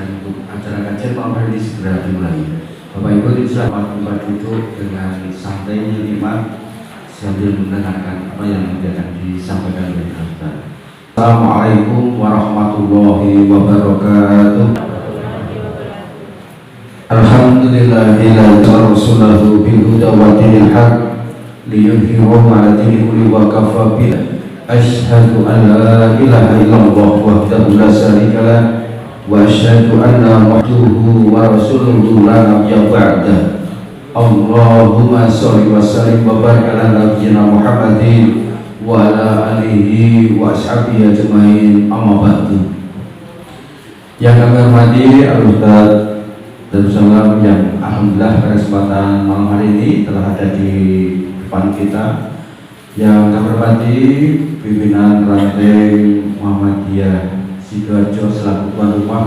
dan untuk acara kajian malam hari ini segera dimulai. Bapak Ibu silakan tempat duduk dengan santai nikmat sambil mendengarkan apa yang akan disampaikan oleh Ustaz. Assalamualaikum warahmatullahi wabarakatuh. Alhamdulillahilladzi arsalahu bil huda wa dinil haq liyudhhirahu 'ala dini kullihi wa kafa bihi. Asyhadu an la ilaha illallah wahdahu la syarika lah wa asyhadu anna muhammadan wa rasuluhu la nabiyya ba'da. Allahumma sholli wa sallim wa barik ala nabiyyina Muhammadin wa ala alihi wa ashabihi ajmain, amma ba'du. Yang kami hormati Al-Ustaz Darussalam yang alhamdulillah pada kesempatan malam hari ini telah ada di depan kita. Yang kami hormati pimpinan ranting Muhammadiyah Sidoarjo selaku tuan rumah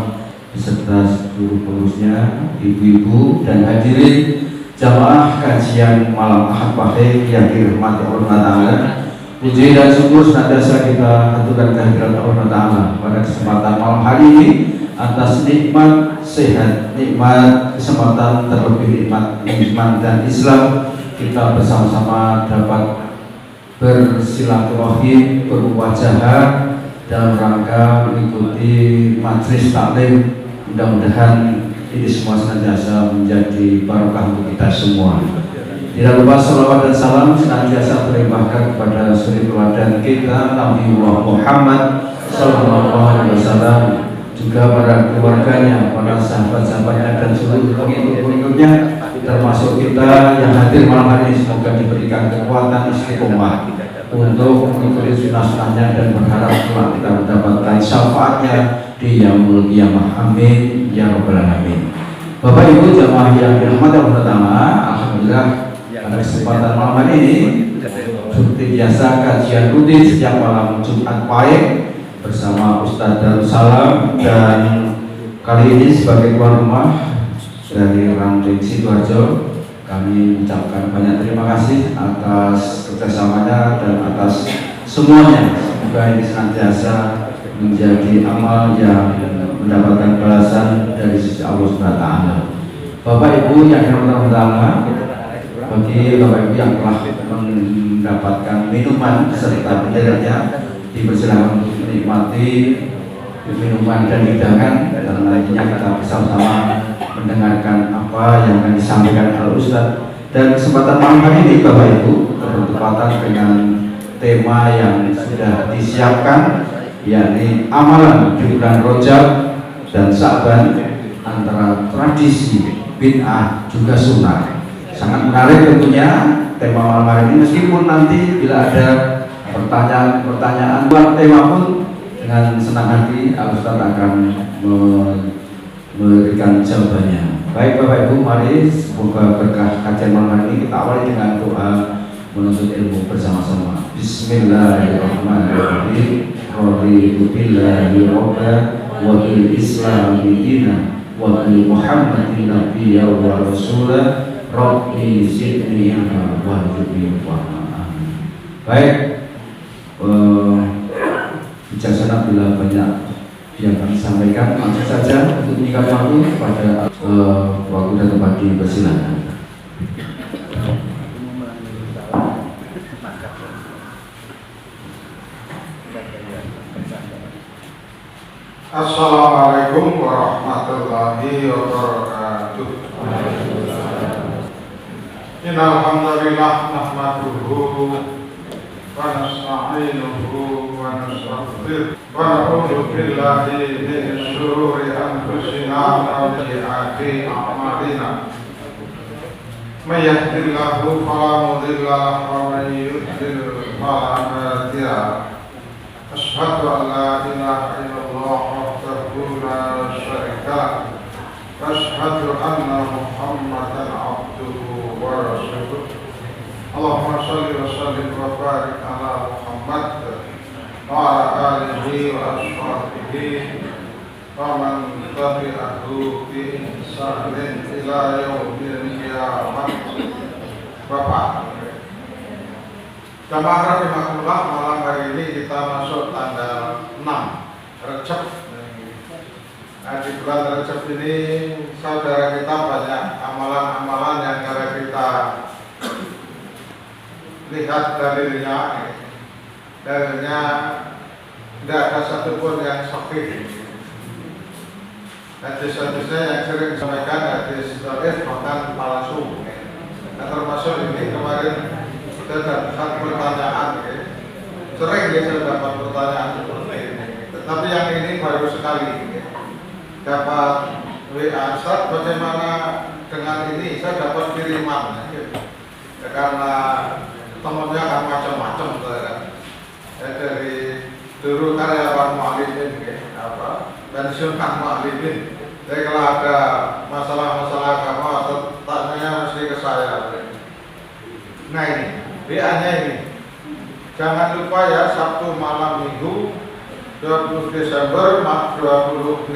beserta seluruh pengurusnya, ibu-ibu dan hadirin jamaah kajian malam Ahad Pahing yang dirahmati Allah Ta'ala. Puji dan syukur senantiasa kita haturkan kehadirat Allah Ta'ala pada kesempatan malam hari ini atas nikmat sehat, nikmat kesempatan, terlebih nikmat iman dan Islam, kita bersama-sama dapat bersilaturahim, bermubajalah dalam rangka mengikuti majelis taklim. Mudah-mudahan ini semua senantiasa menjadi barokah untuk kita semua. Tidak lupa salawat dan salam senantiasa terlimpahkan kepada suri teladan kita Nabi Muhammad SAW, juga para keluarganya, para sahabat-sahabatnya dan seluruh pengikut-pengikutnya, termasuk kita yang hadir malam hari ini. Semoga diberikan kekuatan istiqomah untuk mengikuti sunnah-sunnahnya dan berharap kelak kita mendapatkan syafaatnya di yaumul qiyamah. Amin ya rabbal alamin. Bapak Ibu jamaah yang dirahmati Allah Ta'ala, alhamdulillah pada kesempatan malam hari ini seperti biasa kajian rutin setiap malam Jumat Pahing bersama Ustaz Darussalam, dan kali ini sebagai tuan rumah dari ranting Sidoarjo kami mengucapkan banyak terima kasih atas kerjasamanya dan atas semuanya. Semoga ini senantiasa menjadi amal yang mendapatkan balasan dari sisi Allah SWT. Bapak Ibu yang dirahmati Allah, bagi Bapak Ibu yang telah mendapatkan minuman serta benderanya, dipersilakan untuk menikmati minuman dan hidangan, karena nantinya kita bersama-sama mendengarkan apa yang akan disampaikan oleh Ustaz. Dan kesempatan malam hari ini Bapak Ibu bertepatan dengan tema yang sudah disiapkan, yakni amalan di bulan Rajab dan Sa'ban antara tradisi, bid'ah juga sunnah. Sangat menarik tentunya tema malam hari ini, meskipun nanti bila ada pertanyaan-pertanyaan buat tema pun dengan senang hati Al-Ustaz akan memberikan jawabannya. Baik Bapak Ibu, mari semoga berkah kajian malam hari ini kita awali dengan doa menuntut ilmu bersama-sama. Bismillahirrahmanirrahim. Raditu billahi rabba wa bil islami dina wa bi Muhammadin nabiyya wa rasulah rabbi zidni ilma warzuqni fahma. Baik, bijaksana bila banyak yang kami sampaikan, langsung saja untuk menyikat waktu pada waktu dan tempat dipersilakan. Assalamualaikum warahmatullahi wabarakatuh. Innal hamdalillah nahmaduhu wa nasta'inuhu wa nastaghfiruh wa na'udzu billahi min shururi anfusina wa sayyiati a'malina. May yahdihillahu fala mudilla lahu wa may yudlil fala hadiya lahu. Asyhadu an la ilaha illallah wahdahu la syarika lahu wa asyhadu anna Muhammadan abduhu wa rasuluh. Allahumma shalli wa sallim wa barik ala Muhammad wa ala alihi wa ashabihi wa man tabi'ahu bi ihsanin ila yaumil qiyamah. Bapak jamaah rahimakumullah, malam hari ini kita masuk tanggal 6 Rajab Nah, di bulan Rajab ini saudara kita banyak amalan-amalan yang kalau kita lihat dalilnya tidak ada satupun yang sahih. Hadis-hadisnya yang sering disampaikan hadis dhaif bahkan palsu. Nah, termasuk ini kemarin kita dapat pertanyaan, sering saya dapat pertanyaan seperti ini. Tetapi yang ini baru sekali dapat WA, Ustaz, bagaimana dengan ini? Saya dapat kiriman, karena temannya kan macam-macam, dari dulu karyawan mu'alimin, pensiunan mu'alimin. Jadi kalau ada masalah-masalah agama, tanya mesti ke saya. Nah ini, WA-nya ini. Jangan lupa ya, Sabtu malam Minggu 20 Desember 25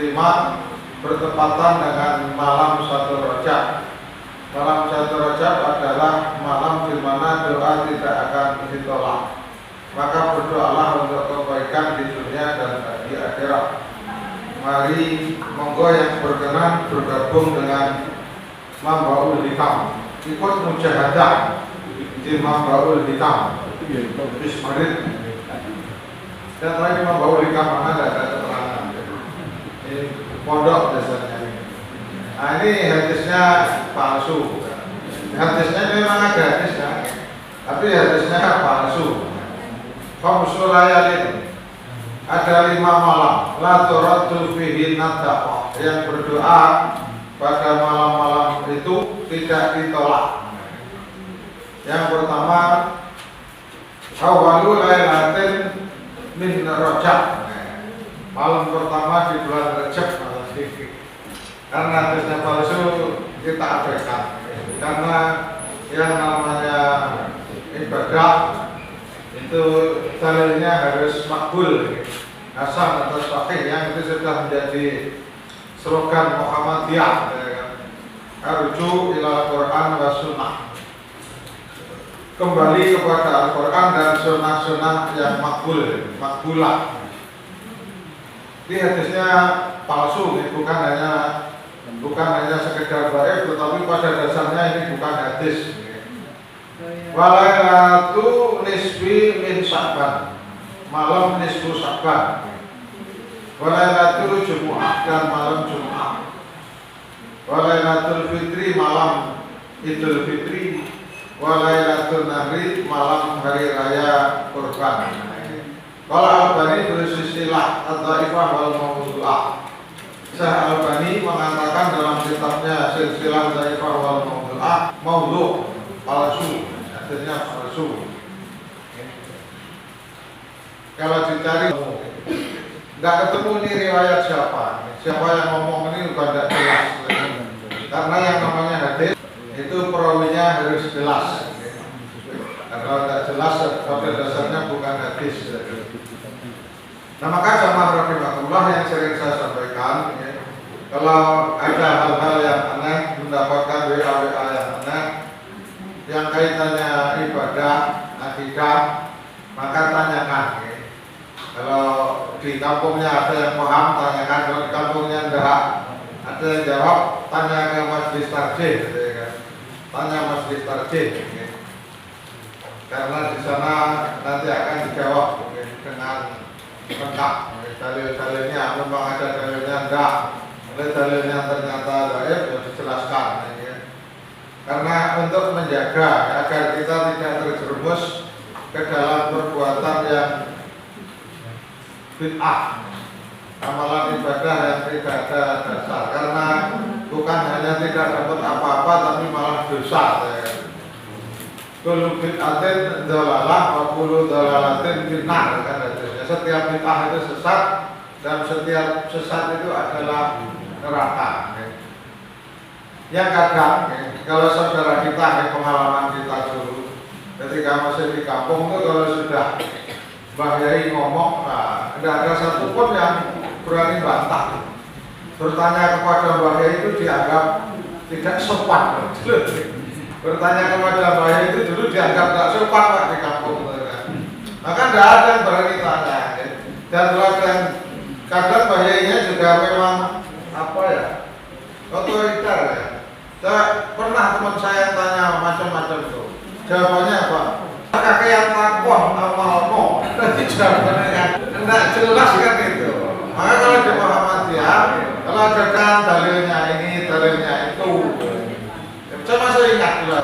bertepatan dengan malam 1 Rajab. Malam 1 Rajab adalah malam di mana doa tidak akan ditolak. Maka berdoalah untuk kebaikan di dunia dan di akhirat. Mari monggo yang berkenan bergabung dengan Mambaul Hikam, ikut mujahadah di Mambaul Hikam. Bismillah. Dan lagi Mambaul Hikam mana ada keterangan. Ini pondok biasanya. Nah ini hadisnya palsu. Hadisnya memang ada hadisnya, tapi hadisnya palsu. Khamsul layalin, ada 5 malam la turaddu fihi nadaqah, yang berdoa pada malam-malam itu tidak ditolak. Yang pertama, awwalu lailatin min Rajab, malam pertama di bulan Rajab. Karena hadisnya palsu kita abaikan, karena yang namanya ibadah itu dalilnya harus makbul, hasan atau sahih, yang itu sudah menjadi slogan Muhammadiyah, arju ila Quran wa sunnah, kembali kepada Al-Quran dan sunnah-sunnah yang makbulah. Ini hadisnya palsu, bukan hanya sekedar dhaif, tetapi pada dasarnya ini bukan hadis. Walailatu nisfi min Sya'ban, malam nisfu Sya'ban. Walailatul Jumu'ah, dan malam Jumu'ah. Walailatul Fitri, malam Idul Fitri. Walailatul Nahri, malam hari raya Kurban. Kalau Al-Bani bersilsilah Ad-Dhaifah wal Mawdu'ah. Syekh Al-Bani mengatakan dalam kitabnya Silsilah Dhaifah wal Mawdu'ah, maudhu' palsu, artinya palsu. Kalau dicari nggak ketemu ini riwayat siapa yang ngomong ini juga tidak jelas. Karena yang namanya hadis itu perawinya harus jelas. Kalau tidak jelas pada dasarnya bukan hadis. Nah maka jamaah rahimahullah yang sering saya sampaikan, kalau ada hal-hal yang aneh, mendapatkan WA yang aneh yang kaitannya ibadah, akidah, maka tanyakan. Kalau di kampungnya ada yang paham, tanyakan. Kalau di kampungnya enggak, ada yang jawab, tanya ke Masjid Tarjih, tanya Masjid Tarjih, karena di sana nanti akan dijawab dengan lengkap. Dalil-dalilnya, memang ada dalilnya enggak, dalilnya ternyata dhaif, ya dijelaskan. Karena untuk menjaga agar kita tidak terjerumus ke dalam perbuatan yang bid'ah, amalan ibadah yang tidak ada dasar. Karena bukan hanya tidak dapat apa-apa, tapi malah dosa. Kullu bid'atin dhalalah wa kullu dhalalatin finnar. Setiap bid'ah itu sesat, dan setiap sesat itu adalah neraka. Yang kadang, kalau saudara kita, pengalaman kita dulu, ketika masih di kampung itu kalau sudah Mbah Yai ngomong, tidak ada satupun yang berani bantah. Bertanya kepada Mbah Yai itu dianggap tidak sopan. Bertanya kepada Mbah Yai itu dulu dianggap tidak sopan Pak di kampung. Maka tidak ada yang berani tanya. Dan kadang Mbah Yai-nya juga memang Pernah teman saya tanya macam-macam itu, jawabannya apa? Kakek yang takwa amalmu. Jadi jawabannya tidak jelas kan itu. Maka kalau di Muhammadiyah, kalau ada kan dalilnya ini, dalilnya itu, saya masih ingat juga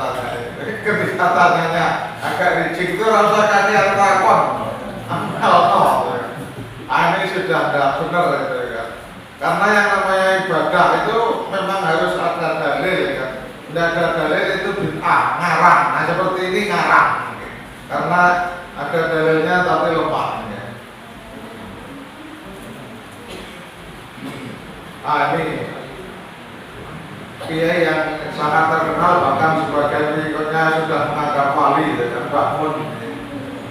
ketika tanyanya agak licik itu rasa kakek yang takwa amalmu. Ini sudah tidak benar itu kan. Karena yang namanya ibadah itu memang harus ada dalil kan. Tidak ada dalil itu bid'ah, ngarang. Nah seperti ini ngarang. Karena ada dalilnya tapi lemah. Ini kiai yang sangat terkenal, bahkan sebagian pengikutnya sudah menganggap wali dengan Mbah Mun.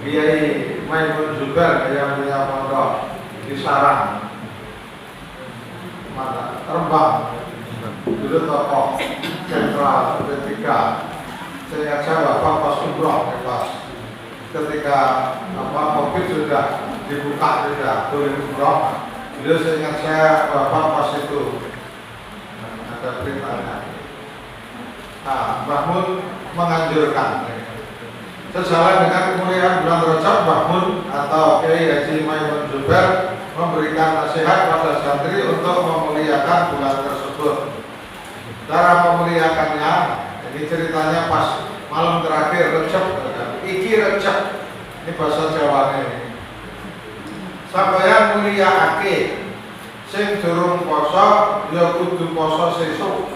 Kiai Maimun Zubair yang punya pondok di Sarang, mana Rembang, dulu tokoh sentral P3. Saya ingat saya pas umroh pas ketika COVID sudah dibuka sudah boleh umroh. Dulu saya ingat saya pas itu ada beritanya. Mbah Mun menganjurkan sejalan dengan kemuliaan bulan Rajab, Mbah Mun atau Kiai Haji Maimun Zubair memberikan nasihat pada santri untuk memuliakan bulan tersebut. Cara memuliakannya, ini ceritanya pas malam terakhir Rajab, iki Rajab, ini bahasa Jawa ini. Sampeyan muliaake, sing durung poso, ya kudu poso sesuk,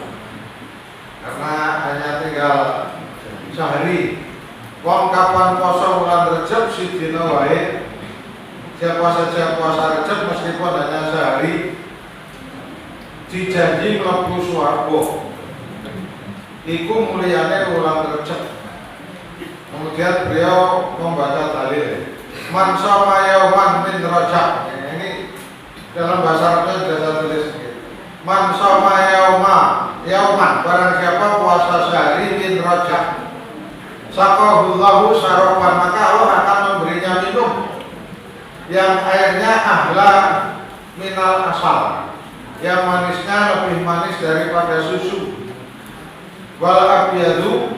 karena hanya tinggal sehari. Wong kapan poso bulan Rajab sidina wae. Siapa saja puasa Rajab meskipun hanya sehari dijanji mlebu swarga. Iku mulyane bulan Rajab. Kemudian beliau membaca dalil. Man shoma yauman min Rajab. Ini dalam bahasa Arabnya sudah saya tulis. Man shoma yauman barang siapa puasa sehari min Rajab. Sakahullahu syarapan, maka Allah akan memberinya minum yang airnya ahla minal asal, yang manisnya lebih manis daripada susu. Wal abyadu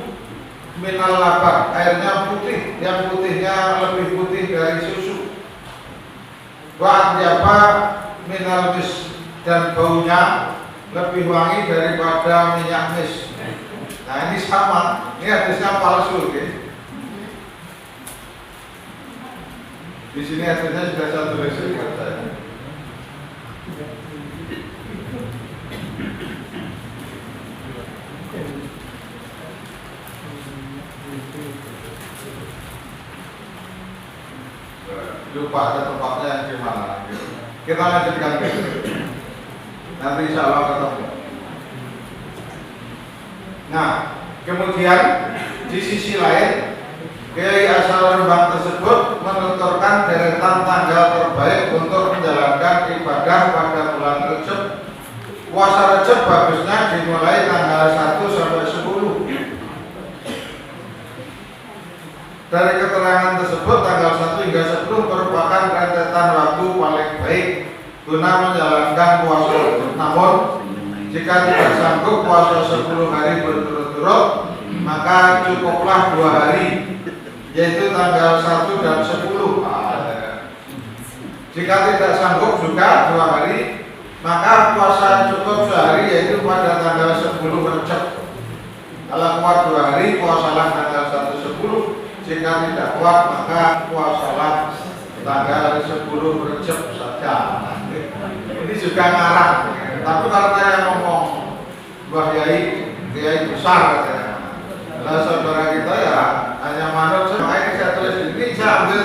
minal laban, airnya putih, yang putihnya lebih putih dari susu. Wa atyaba minal mis, dan baunya lebih wangi daripada minyak mis. Nah ini sama, ini hadisnya palsu, okay? Di sini hadisnya sudah saya tulis buat saya. Lupa ada tempatnya yang gimana? Kita lanjutkan nanti insya Allah ketemu. Nah, kemudian di sisi lain, Kiai asal Rembang tersebut menuturkan deretan tanggal terbaik untuk menjalankan ibadah pada bulan Rajab. Puasa Rajab bagusnya dimulai tanggal 1 sampai 10. Dari keterangan tersebut, tanggal 1 hingga 10 merupakan rentetan waktu paling baik guna menjalankan puasa Rajab. Namun, jika tidak sanggup puasa 10 hari berturut-turut, maka cukuplah 2 hari, yaitu tanggal 1 dan 10. Jika tidak sanggup juga 2 hari, maka puasa cukup sehari, yaitu pada tanggal 10 Rajab. Kalau kuat 2 hari, puasalah tanggal 1 10. Jika tidak kuat, maka puasalah tanggal 10 Rajab saja. Ini juga ngarang. Tapi karena yang ngomong Mbah Kiai besar katanya. Nah saudara kita ya hanya manut. Makanya saya tulis ini saya ambil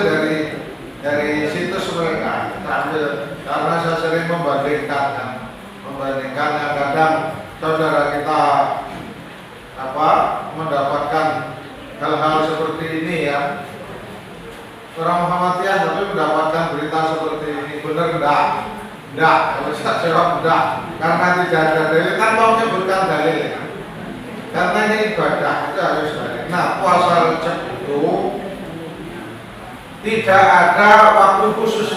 dari situs mereka. Saya ambil karena saya sering membandingkan yang kadang saudara kita mendapatkan hal-hal seperti ini ya. Orang Muhammadiyah tapi mendapatkan berita seperti ini benar enggak? Enggak, kalau saya jawab enggak, karena tidak ada dalil. Kan mau menyebutkan dalil ya. Karena ini ibadah itu harus dalil. Nah, puasa Rajab itu tidak ada waktu khusus,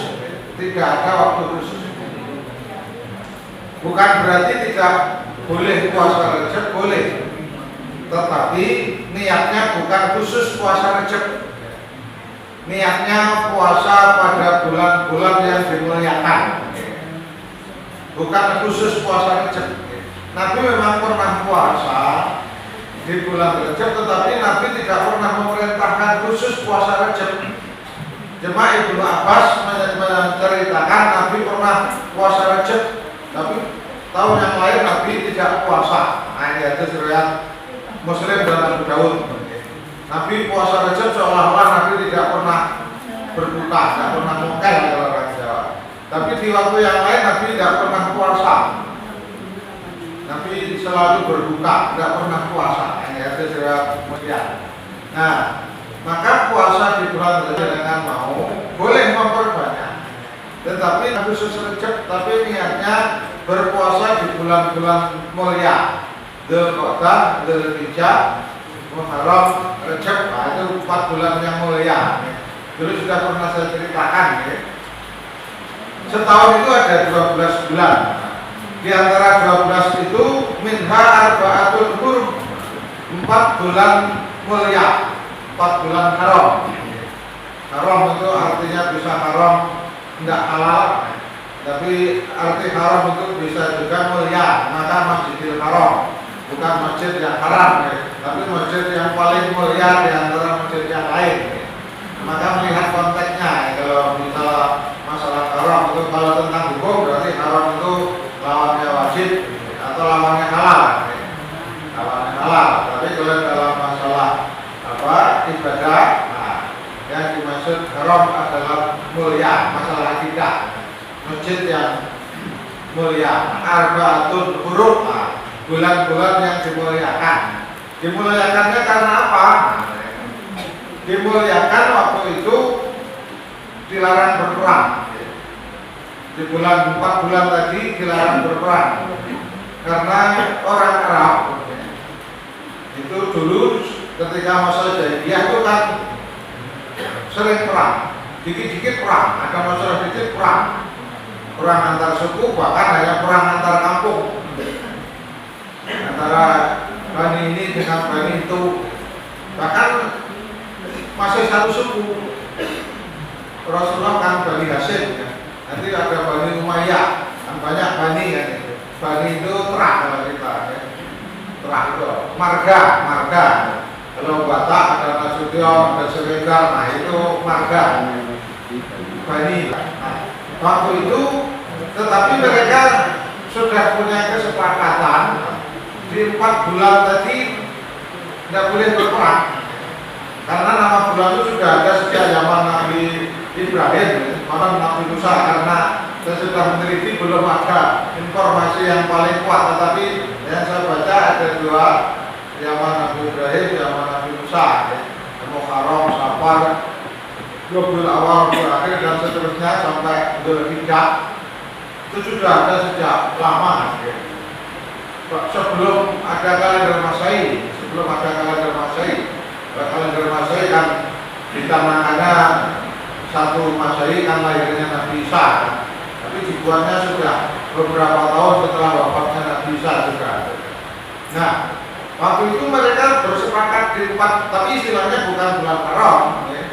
tidak ada waktu khusus. Bukan berarti tidak boleh puasa Rajab, boleh. tetapi niatnya bukan khusus puasa Rejab. Niatnya puasa pada bulan-bulan yang dimuliakan, bukan khusus puasa Rejab. Nabi memang pernah puasa di bulan Rejab, tetapi Nabi tidak pernah memerintahkan khusus puasa Rejab. Jemaah Ibnu Abbas menceritakan Nabi pernah puasa Rejab, tapi tahun yang lain Nabi tidak puasa. Nah, ini ada riwayat Muslim dan Abu Daud. Nabi puasa Rejab seolah-olah Nabi tidak pernah berbuka, tidak pernah mokel kalau orang Jawa. Tapi di waktu yang lain Nabi tidak pernah puasa. Nabi selalu berbuka, tidak pernah puasa. Ini ada riwayat Muslim. Nah, maka puasa di bulan Rejab dengan mau boleh memperbanyak, tetapi Nabi Rejab, tapi niatnya berpuasa di bulan-bulan mulia, Dzulqa'dah, Dzulhijjah, Muharram, Rejab. Nah, itu 4 bulan yang mulia. Dulu sudah pernah saya ceritakan, ya. Setahun itu ada 12 bulan. Di antara 12 itu minha arba'atul hurum, 4 bulan mulia, 4 bulan haram. Haram itu artinya bisa haram tidak halal, tapi arti haram itu bisa juga mulia. Maka Masjidil Haram bukan masjid yang haram, ya, tapi masjid yang paling mulia di antara masjid yang lain, ya. Maka melihat konteksnya, ya. Kalau misalnya masalah haram itu, kalau tentang hukum berarti haram itu lawannya wajib atau lawannya halal, ya. Lawannya halal. Tapi kalau dalam masalah ibadah, nah, yang dimaksud haram adalah mulia, masalah akidah, masjid yang mulia, arba'atul hurum, bulan-bulan yang dimuliakan. Dimuliakannya karena apa? Dimuliakan waktu itu dilarang berperang. Di bulan 4 bulan tadi dilarang berperang karena orang Arab itu dulu ketika masa jahiliyah itu kan sering perang, dikit-dikit perang, ada masalah dikit perang, perang antar suku, bahkan hanya perang antar kampung, antara Bani ini dengan Bani itu, bahkan masih satu suku. Rasulullah kan Bani Hashim, ya. Nanti ada Bani Umayyah, kan banyak Bani, ya. Bani itu terah kalau kita, ya. Terah itu marga. Kalau Batak ada Nasution, ada Senegal, nah itu marga Bani. Nah, waktu itu, tetapi mereka sudah punya kesepakatan di 4 bulan tadi tidak boleh berperang, karena nama bulan itu sudah ada sejak zaman Nabi Ibrahim, maupun Nabi Musa. Karena saya sudah meneliti, belum ada informasi yang paling kuat, tetapi yang saya baca ada 2, zaman Nabi Ibrahim, zaman Nabi Musa, ya. Muharram, Safar, Rabiul Awal, Rabiul Akhir, dan seterusnya sampai Dzulhijjah. Itu sudah ada sejak lama, ya. Sebelum ada kalender Masehi, kalender Masehi kan ditamakannya 1 Masehi kan lahirnya Nabi Isa, tapi dibuatnya sudah beberapa tahun setelah wafatnya Nabi Isa juga. Nah, waktu itu mereka bersepakat di 4, tapi istilahnya bukan bulan haram, ya.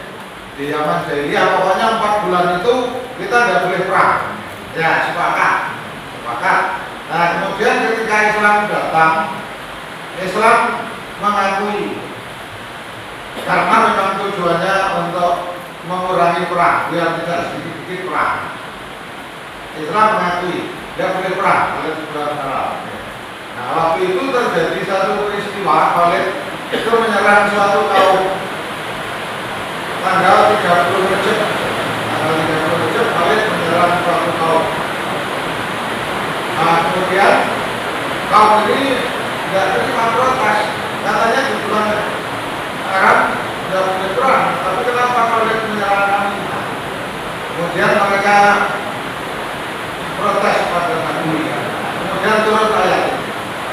Di zaman jahiliyah pokoknya 4 bulan itu kita tidak boleh perang, ya, sepakat. Nah, kemudian ketika Islam datang, Islam mengakui, karena memang tujuannya untuk mengurangi perang, biar tidak sedikit-sedikit perang. Islam mengakui dia boleh perang oleh bulan haram. Nah, waktu itu terjadi satu peristiwa, Khalid itu menyerang suatu kaum tanggal 30 Rejab. Khalid menyerang suatu kaum. Nah, kemudian kaum ini tidak terima protes, katanya di bulan Arab tidak boleh perang, tapi kenapa Khalid menyerang kami? Kemudian mereka protes pada Nabi. Kemudian turun ayat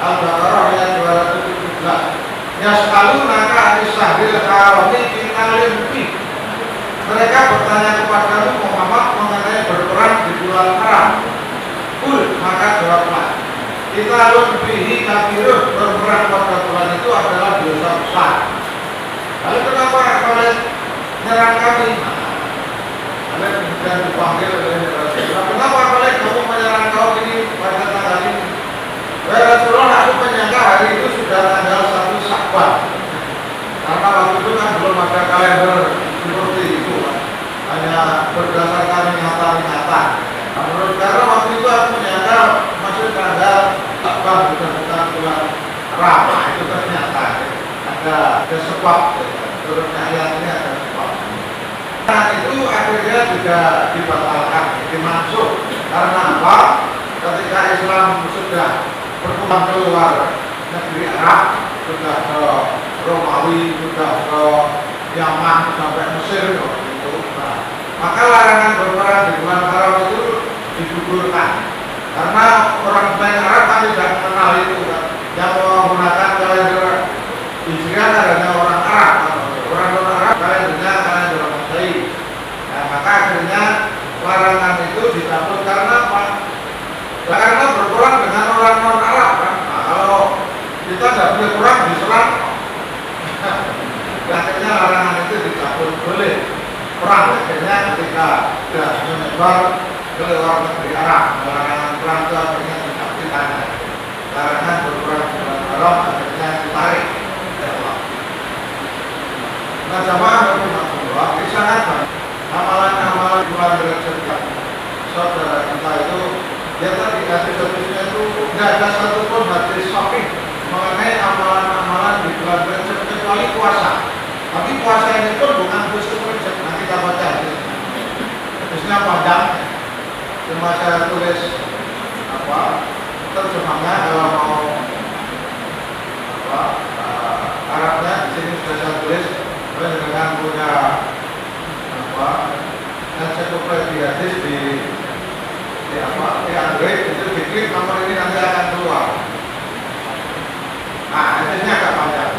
Al-Baqarah ayat 217. Yas'alunaka anis-syahril harami qitalin fi. Mereka bertanya kepadamu Muhammad mengenai berperang di bulan haram. Kul, maka jawablah. kita lebih kafirun berperang pada bulan itu adalah dosa besar. Lalu kenapa kalian menyerang kami? Kalian kemudian dipanggil oleh Rasulullah. Kenapa kalian kamu menyerang kaum ini pada tanggal ini? Rasulullah, aku menyangka hari itu sudah tanggal 1 Syakban. Karena waktu itu kan belum ada kalender seperti itu, hanya berdasarkan ingatan-ingatan. Karena waktu itu aku menyangka masih tanggal Syakban, bukan bulan Ramadan. Itu ternyata ada sebab, turunnya ayat ini ada sebab. Nah itu akhirnya juga dibatalkan, dimaksud karena apa? Ketika Islam sudah berkembang keluar negeri Arab, sudah ke Romawi, sudah ke Yaman, sampai Mesir gitu. Nah, maka larangan berperang di bulan Haram itu digugurkan karena orang selain Arab kan tidak mengenal itu kan. Yang menggunakan kalender Hijriah hanya orang Arab, orang non Arab kalendernya kalender Masehi. Nah, maka akhirnya larangan itu dicabut karena apa? Karena berperang dengan orang non Arab kan. Nah, kalau kita tidak boleh perang diserang, akhirnya larangan itu dicabut. Boleh perang akhirnya ketika sudah menyebar ke luar negeri Arab, larangan perang itu akhirnya dicabutkan. Larangan berperang dengan Arab akhirnya ditarik. Nah, jamaah Rasulullah, sangat banyak amalan-amalan bulan Rajab saudara kita itu. Dia tadi hadis-hadisnya itu tidak ada satupun hadis sahih mengenai amalan-amalan di bulan Rajab kecuali puasa. Tapi puasa ini pun bukan khusus Rajab. Nah, kita baca hadisnya panjang. Cuma saya tulis terjemahnya kalau mau Arabnya di sini sudah saya tulis dengan punya ensiklopedia hadis di Android itu diklik nomor ini nanti akan keluar. Nah, hadisnya agak panjang.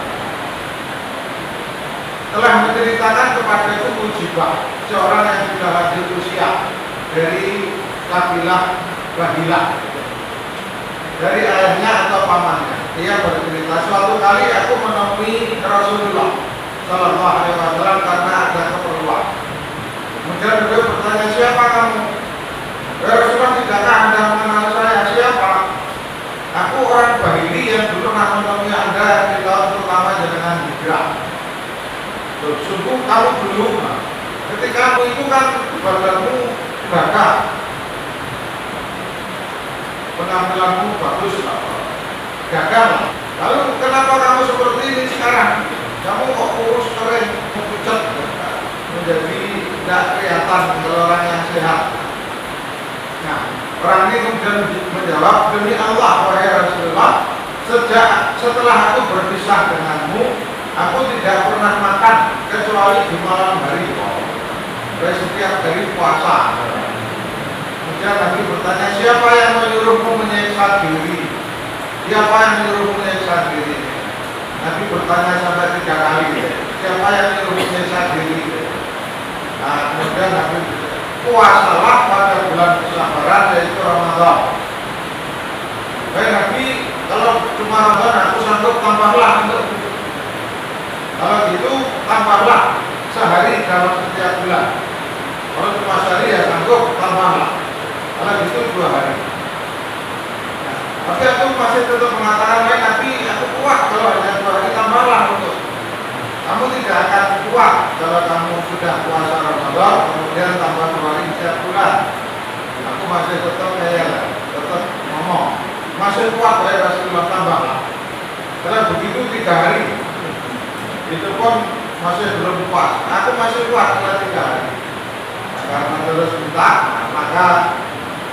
Telah menceritakan kepada itu Mujibah, seorang yang sudah lanjut usia dari kabilah Bahilah, dari ayahnya atau pamannya. Dia bercerita, suatu kali aku menemui Rasulullah Sallallahu Alaihi Wasallam karena ada keperluan. Kemudian beliau bertanya, siapa kamu? Rasulullah, tidakkah Anda mengenal saya? Siapa? Aku orang Bahili yang dulu pernah menemui Anda di tahun pertama dengan hijrah. Sungguh kamu dulu, ketika kamu itu kan badanmu gagah, penampilanmu bagus, gagah. Lalu kenapa kamu seperti ini sekarang? Kamu kok kurus kering, pucat, menjadi tidak kelihatan kalau orang yang sehat. Nah, orang ini kemudian menjawab, demi Allah wahai Rasulullah, setelah aku berpisah denganmu, aku tidak pernah makan kecuali di malam hari. Dari setiap hari puasa. Kemudian Nabi bertanya, siapa yang menyuruhmu menyiksa diri? Siapa yang menyuruhmu menyiksa diri? Nabi bertanya sampai 3 kali. Siapa yang menyuruhmu menyiksa diri? Nah, kemudian Nabi puasalah pada bulan kesabaran yaitu Ramadan. Baik Nabi, kalau cuma Ramadan aku sanggup tambahlah untuk. Kalau gitu tambahlah sehari dalam setiap bulan. Kalau cuma sehari ya sanggup tambahlah. Kalau gitu 2 hari. Nah, tapi aku masih tetap mengatakan, baik Nabi, aku kuat kalau hanya 2 hari tambahlah untuk. Kamu tidak akan kuat kalau kamu sudah puasa Ramadan kemudian tambah 2 hari setiap bulan. Aku masih tetap tetap ngomong, masih kuat ya Rasulullah, tambahlah. Kalau begitu 3 hari, itu pun masih belum puas. Aku masih kuat kalau 3 hari. Nah, karena terus minta, maka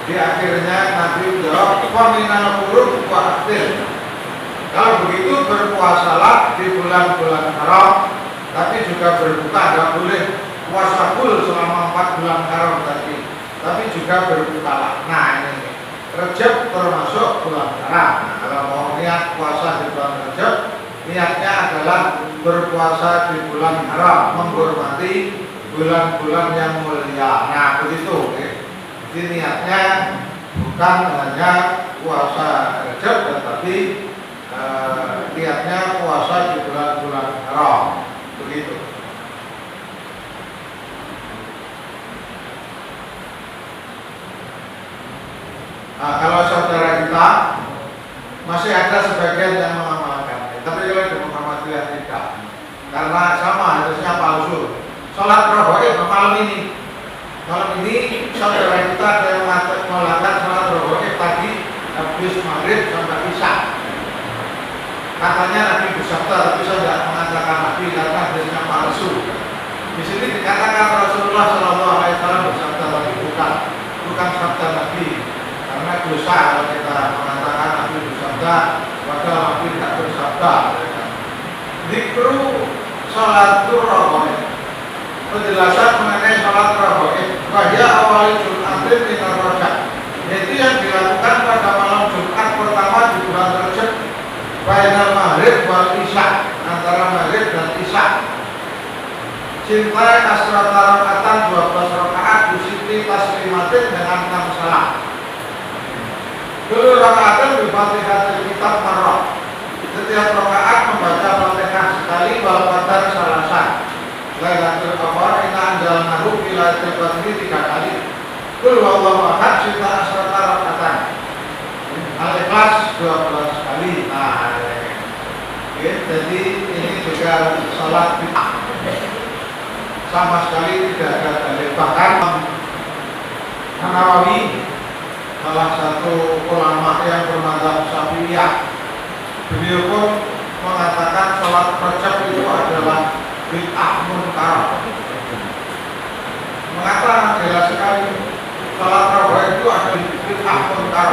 di akhirnya Nabi menjawab, "Faminal qurun wa aktir." Kalau begitu berpuasalah di bulan-bulan haram, tapi juga berbuka. Tidak boleh puasa full selama 4 bulan haram tadi, tapi juga berbukalah. Nah ini Rajab termasuk bulan haram. Nah, kalau mau niat puasa di bulan Rajab, niatnya adalah berpuasa di bulan haram, menghormati bulan-bulan yang mulia. Nah begitu, jadi niatnya bukan hanya puasa Rajab, tetapi niatnya puasa di bulan-bulan haram, begitu. Nah, kalau saudara kita masih ada sebagian yang mengamalkan, tapi kalau di Muhammadiyah tidak, karena sama harusnya palsu. Sholat roboib malam ini saudara kita ada yang melakukan sholat roboib tadi habis maghrib sampai isya. Katanya Nabi bersabda, tapi saya tidak mengatakan Nabi karena hadisnya palsu. Di sini dikatakan Rasulullah Shallallahu Alaihi Wasallam bersabda, tapi bukan sabda Nabi. Karena dosa kalau kita mengatakan Nabi bersabda, padahal Nabi tidak bersabda. Dikru sholat roboib. Penjelasan mengenai sholat roboib. Wahya awal Jumatin minar Rajab. Yaitu yang dilakukan pada malam Jumat pertama di bulan Rajab. Bainal maghrib wal isya, antara maghrib dan isya. Cintai asrat rakaatan 12 rakaat disiti taslimatin dengan 6 salat. Dulu rakaatan Al-Fatihah kitab marrah. Setiap rakaat membaca Fatihah sekali wal qadar salasan. Lailatul Qadar inna anzalnahu fi lailatul qadri 3 kali. Qul huwallahu ahad cinta asrat rakaatan. Al-Ikhlas 12 kali. Nah, ya, jadi ini juga salat bid'ah. Sama sekali tidak ada dalil. Bahkan Nawawi, salah satu ulama yang bermadzhab Syafi'iyah, beliau pun mengatakan salat Rajab itu adalah bid'ah munkar. Mengatakan jelas sekali salat Rajab itu adalah bid'ah munkar.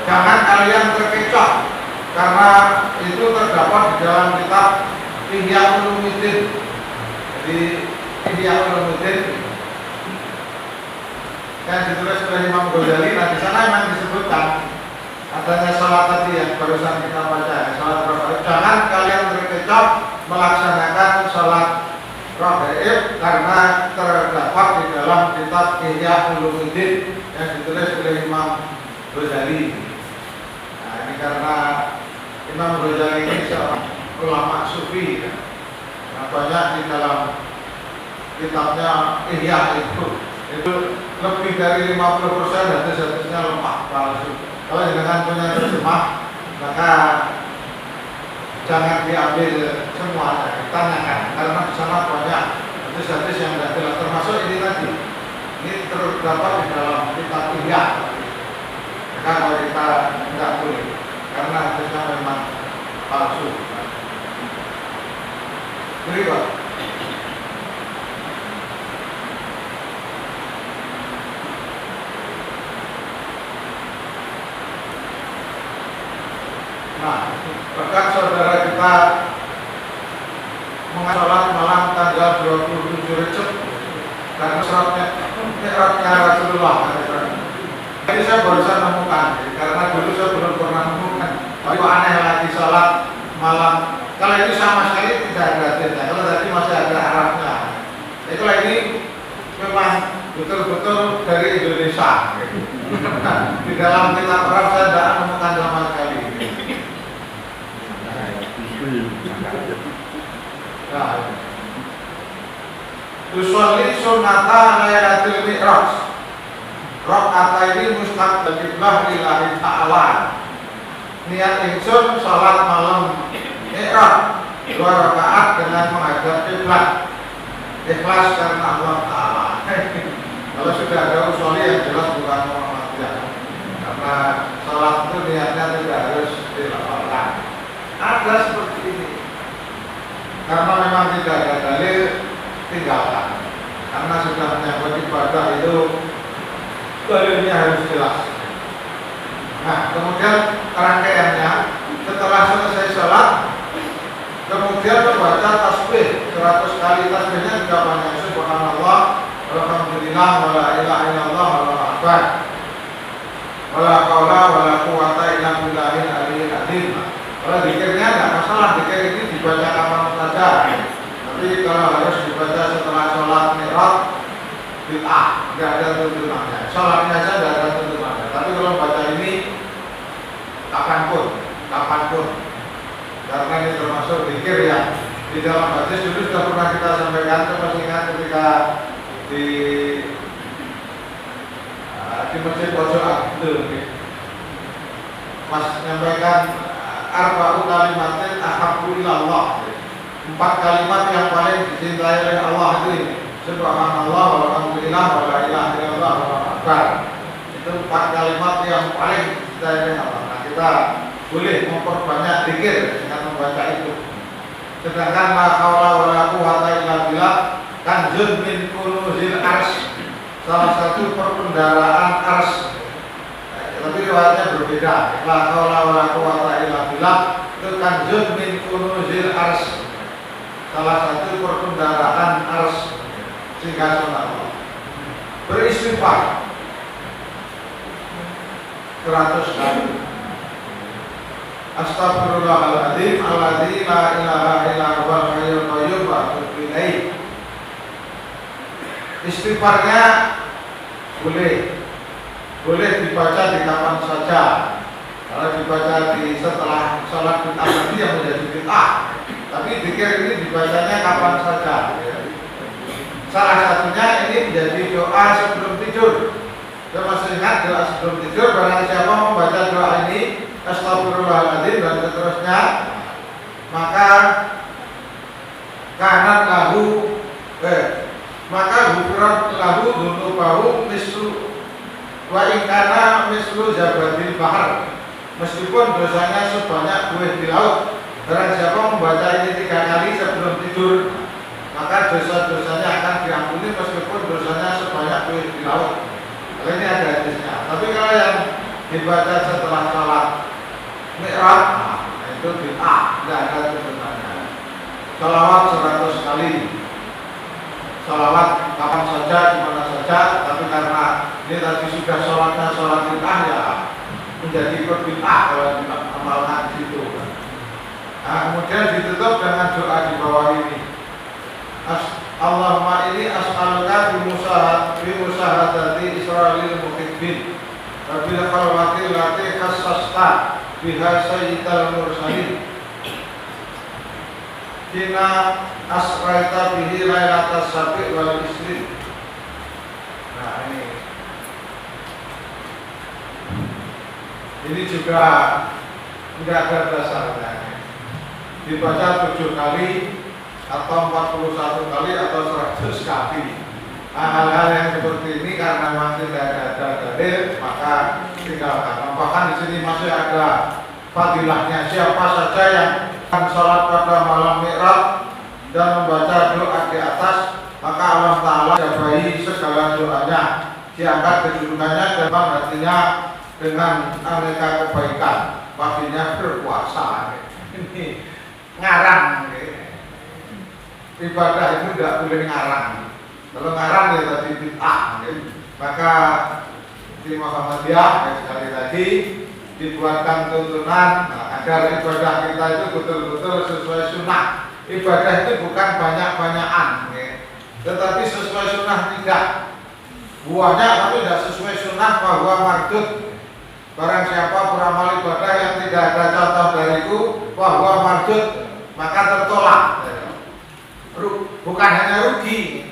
Jangan kalian terkecoh, karena itu terdapat di dalam kitab Ihya Ulumuddin. Jadi Ihya Ulumuddin yang ditulis oleh Imam Ghazali. Nah, di sana memang disebutkan adanya salat tadi yang barusan kita baca, salat roboib. Jangan kalian terkecoh melaksanakan salat roboib karena terdapat di dalam kitab Ihya Ulumuddin yang ditulis oleh Imam Ghazali. Nah, ini karena Imam Ghazali ini seorang ulama sufi, nah, banyak di dalam kitabnya Ihya itu lebih dari 50% hadis-hadisnya lemah palsu. Kalau dengan punya terjemah, maka jangan diambil semuanya, ditanyakan, karena di sana banyak hadis-hadis yang tidak jelas, termasuk ini tadi. Ini terdapat di dalam kitab Ihya. Maka kalau kita tidak boleh, karena hadisnya memang palsu. Berikut. Nah, bahkan saudara kita mengasolat malam tanggal 27 Rajab karena mi'rajnya Rasulullah. Jadi saya barusan menemukan, karena dulu saya belum pernah menemukan. Tapi aneh lagi salat malam. Kalau ini sama sekali tidak ada hadisnya. Kalau tadi masih ada Arabnya. Jadi kalau ini memang betul-betul dari Indonesia. Di dalam kitab Arab saya tidak menemukan sama sekali. Tusolli sunnata lailatul mi'raj. Rakaat ini mustaqbillah lillahi ta'ala. Niat ingsun salat malam mi'raj 2 rakaat dengan menghadap kiblat. Ikhlas karena Allah Ta'ala. Kalau sudah ada usolli yang jelas bukan Muhammadiyah. Karena salat itu niatnya tidak harus dilafalkan. Ada seperti ini. Karena memang tidak ada dalil, tinggalkan. Karena sudah menyambut ibadah itu dalilnya harus jelas. Nah, kemudian rangkaiannya setelah selesai sholat, kemudian membaca tasbih 100 kali. Tasbihnya juga banyak. Subhanallah, walhamdulillah, wala ilaha illallah, wallahu akbar, wala qaula wala quwata illa billahil aliyyil azim. Kalau zikirnya tidak masalah, zikir ini dibaca kapan saja. Tapi kalau harus dibaca setelah sholat mi'raj, bid'ah, tidak ada tuntunannya. Sholatnya saja tidak ada tuntunannya. Tapi kalau baca ini kapanpun. Karena ini termasuk zikir yang di dalam hadis dulu sudah pernah kita sampaikan. Coba ingat ketika di masjid Pojok Abdul, Mas menyampaikan arba'u kalimatin ahabbu ilallah, 4 kalimat yang paling dicintai oleh Allah itu subhanallah walhamdulillah wa la ilaha illallah wallahu akbar. Itu 4 kalimat yang paling dicintai oleh Allah. Nah, kita boleh memperbanyak zikir dengan membaca itu. Sedangkan la haula wala quwwata illa billah kanzun min kunuzil arsy, salah satu perbendaharaan arsy. Tapi riwayatnya berbeda. La haula wala quwwata illa billah itu kanzun min kunuzil arsy, salah satu perbendaharaan arsy singgasana Allah. Beristighfar 100 kali. Astaghfirullahaladzim alladzi la ilaha illa huwal hayyul qayyum wa atubu ilaih. Istighfarnya boleh dibaca di kapan saja. Kalau dibaca di setelah sholat bid'ah nanti yang menjadi bid'ah. Tapi zikir ini dibacanya kapan saja. Salah satunya ini menjadi doa sebelum tidur. Kita masih ingat doa sebelum tidur, barang siapa membaca doa ini Astaghfirullahaladzim dan seterusnya, maka maka hukuran lahu dunubahu mislu wa ingkana mislu zabadil bahar, meskipun dosanya sebanyak buih di laut. Barang siapa membaca ini 3 kali sebelum tidur, maka dosa-dosanya akan diampuni meskipun dosanya sebanyak buih di laut. Kalau ini ada hadisnya. Tapi kalau yang dibaca setelah sholat Mi'raj, itu bid'ah, tidak ada tuntunannya. Sholawat 100 kali, sholawat kapan saja, dimana saja. Tapi karena ini tadi sudah sholatnya sholat bid'ah, ya menjadi bid'ah kalau diamalkan di situ. Nah, kemudian ditutup dengan doa di bawah ini. Allahumma ini as'aluka bi musahadati Israilil muhibbin wa bil khalwati lati khassasta biha sayyidal mursalin kina asraita bihi lailatas sabi wal isri. Nah, ini juga tidak ada dasarnya. Dibaca 7 kali atau 41 kali atau 100 kali. Hal-hal yang seperti ini karena memang tidak ada dalil, maka tinggalkan. Bahkan di sini masih ada fadilahnya. Siapa saja yang sholat pada malam Mi'raj dan membaca doa di atas, maka Allah Ta'ala jabahi segala doanya, diangkat kedudukannya dan hatinya dengan aneka kebaikan. Baginya berpuasa. Ini ngarang. Ibadah itu tidak boleh ngarang. Kalau ngarang ya tadi bid'ah. Maka di Muhammadiyah sekali lagi dibuatkan tuntunan agar ibadah kita itu betul-betul sesuai sunnah. Ibadah itu bukan banyak-banyakan, tetapi sesuai sunnah tidak. Buahnya tapi tidak sesuai sunnah bahwa mardud. Barang siapa beramal ibadah yang tidak ada contoh dariku bahwa mardud, maka tertolak. Bukan hanya rugi,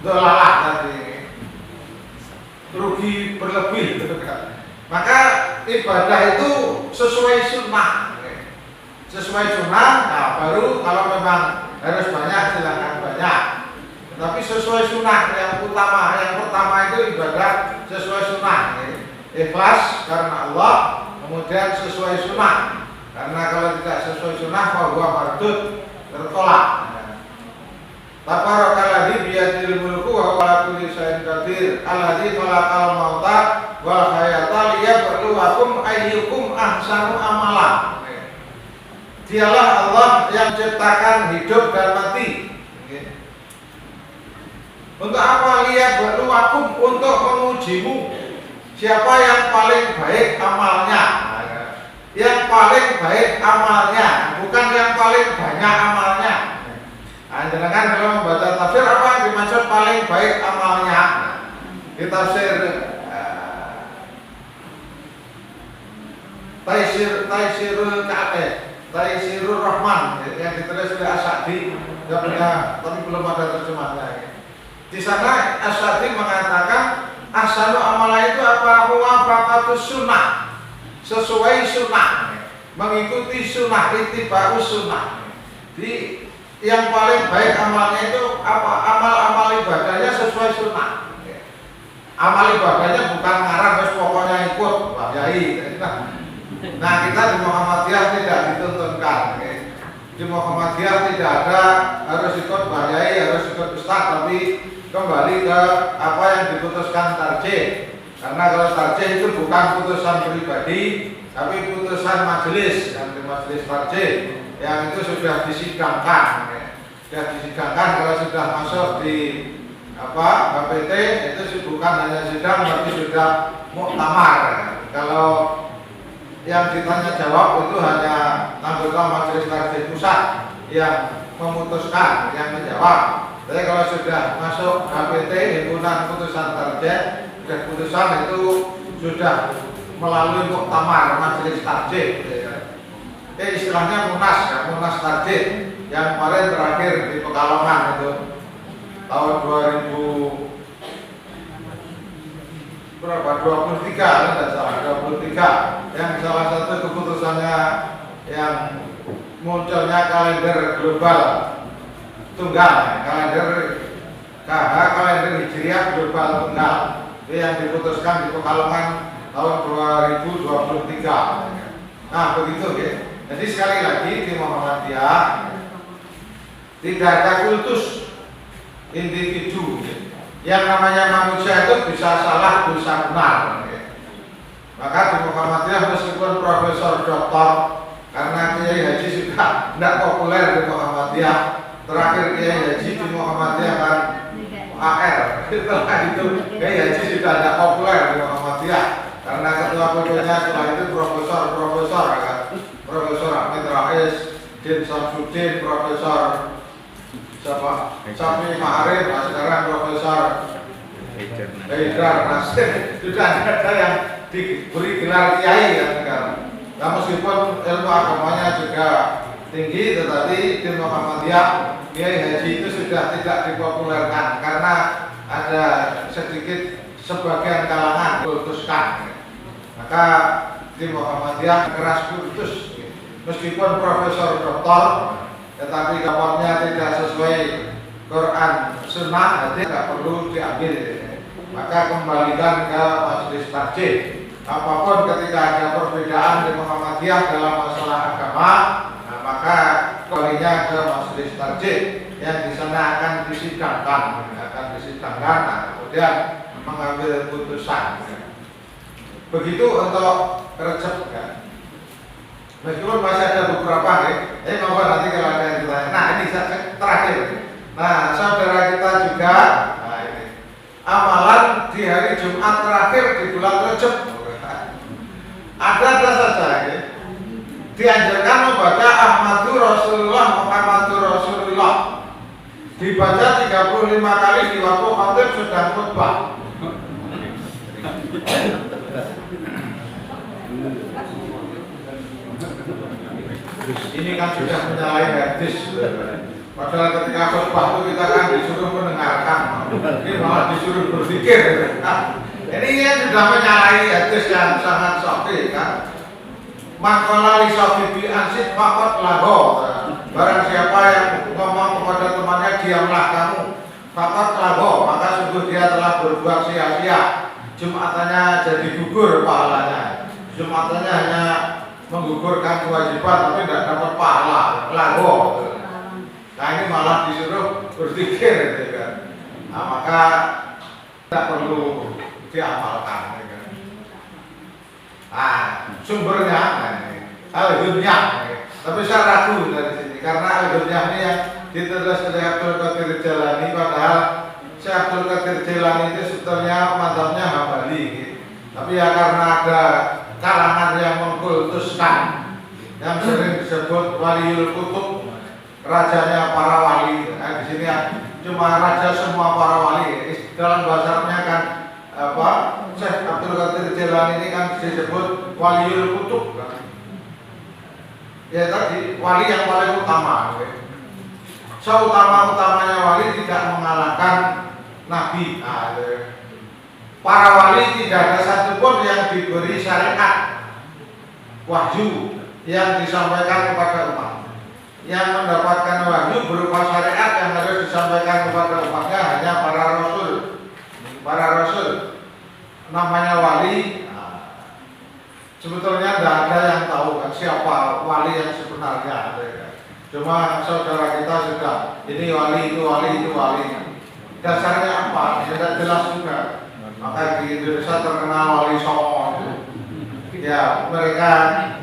dolalah tadi, rugi berlebih. Maka ibadah itu sesuai sunnah. Sesuai sunnah, nah baru kalau memang harus banyak silakan banyak. Tapi sesuai sunnah yang utama, yang pertama itu ibadah sesuai sunnah. Ikhlas karena Allah, kemudian sesuai sunnah. Karena kalau tidak sesuai sunnah, bahwa mardud tertolak. Tabarakalladzi biyadil mulku wa huwa ala kulli syai'in qadir. Alladzi khalaqal mauta wal hayata liyabluwakum ayyukum ahsanu amala. Dialah Allah yang ciptakan hidup dan mati. Untuk apa? Liyabluwakum, untuk mengujimu. Siapa yang paling baik amalnya? Yang paling baik amalnya, bukan yang paling banyak amalnya. Nah, jangan kalau membaca tafsir apa yang dimaksud paling baik amalnya? Di tafsir Taisirul Ka'bah, Taisirul Rahman yang ditulis oleh As-Sa'di, tapi belum ada terjemahnya. Di sana As-Sa'di mengatakan asal amalah itu apa? Muwafaqatus sunnah, sesuai sunnah, mengikuti sunnah, ittiba'us sunnah. Di yang paling baik amalnya itu apa? Amal-amal ibadahnya sesuai sunnah. Amal ibadahnya bukan ngarang, terus pokoknya ikut Pak Yai. Nah, kita di Muhammadiyah tidak dituntunkan. Di Muhammadiyah tidak ada harus ikut Pak Yai, harus ikut Ustaz, tapi kembali ke apa yang diputuskan tarjih. Karena kalau tarjih itu bukan putusan pribadi, tapi putusan majelis, yang di majelis tarjih yang itu sudah disidangkan. Sudah disidangkan, kalau sudah masuk di HPT itu bukan hanya sidang, tapi sudah muktamar. Kalau yang ditanya jawab itu hanya anggota majelis tarjih pusat yang memutuskan, yang menjawab. Tapi kalau sudah masuk HPT, himpunan putusan tarjih, dan putusan itu sudah melalui muktamar majelis tarjih. Istilahnya munas, ya, munas tarjih yang kemarin terakhir di Pekalongan itu tahun 2023 tidak salah, 23 yang salah satu keputusannya yang munculnya kalender global tunggal, kalender KH, kalender Hijriah global tunggal, itu yang diputuskan di Pekalongan tahun 2023. Nah begitu ya. Jadi sekali lagi di Muhammadiyah tidak ada kultus individu. Yang namanya manusia itu bisa salah, bisa benar. Maka di Muhammadiyah meskipun profesor doktor, karena Kiai Haji sudah tidak populer di Muhammadiyah, terakhir Kiai Haji di Muhammadiyah kan AR. Setelah itu Kiai Haji sudah tidak populer di Muhammadiyah, karena ketua pokoknya setelah itu profesor kan. Profesor Ahmed Rais, Din Samsudin, Profesor Safi Ma'arif, sekarang Profesor Haidar Nasir. Sudah ada yang diberi gelar kiai kan sekarang. Nah, meskipun ilmu agamanya juga tinggi, tetapi di Muhammadiyah Kiai Haji itu sudah tidak dipopulerkan karena ada sedikit sebagian kalangan kultuskan. Maka di Muhammadiyah keras kultus. Meskipun profesor doktor, tetapi kawannya tidak sesuai Quran Sunnah, jadi tidak perlu diambil. Maka kembalikan ke majelis tarjih. Apapun ketika ada perbedaan di Muhammadiyah dalam masalah agama, nah, maka kembalinya ke majelis tarjih yang di sana akan disidangkan, nah, kemudian mengambil putusan. Begitu untuk resep kan. Meskipun masih ada beberapa monggo nanti kalau ada yang ditanya. Nah ini terakhir. Nah saudara kita juga, nah ini amalan di hari Jumat terakhir di bulan Rajab. Ada saja dianjurkan membaca Ahmadu Rasulullah Muhammadu Rasulullah, dibaca 35 kali di waktu khatib sedang khutbah. Ini kan sudah menyalahi hadis. Padahal ketika khutbah itu kita kan disuruh mendengarkan, ini malah disuruh berpikir. Nah, ini yang sudah menyalahi hadis yang sangat sahih kan. Maqala li sahibi ansit faqat lago. Barang siapa yang ngomong kepada temannya diamlah kamu, faqat lago, maka sungguh dia telah berbuat sia-sia. Jumatannya jadi gugur pahalanya. Jumatannya hanya menggugurkan kewajiban tapi tidak dapat pahala, lago. Nah ini malah disuruh berpikir gitu kan. Nah maka tidak perlu diamalkan gitu. Nah sumbernya al-dunya, tapi saya ragu dari sini karena al-dunya ini yang ditulis oleh Abdul Qadir Jailani, padahal Syekh Abdul Qadir Jailani itu sebetulnya madzhabnya Hambali gitu. Tapi ya karena ada kalangan yang mengkultuskan yang sering disebut waliul kutub, rajanya para wali. Nah, di sini cuma raja semua para wali. Dalam bahasa Arabnya kan Syekh Abdul Qadir Jailani ini kan disebut waliul kutub. Ya tadi wali yang paling utama. Seutama-utamanya wali tidak mengalahkan Nabi. Nah, para wali tidak ada satupun yang diberi syariat wahyu yang disampaikan kepada umat. Yang mendapatkan wahyu berupa syariat yang harus disampaikan kepada umatnya hanya para rasul. Para rasul namanya wali. Sebetulnya tidak ada yang tahu kan siapa wali yang sebenarnya. Cuma saudara kita sudah ini wali itu wali itu wali. Dasarnya apa? Tidak jelas juga. Maka di Indonesia terkenal wali Songo. Ya mereka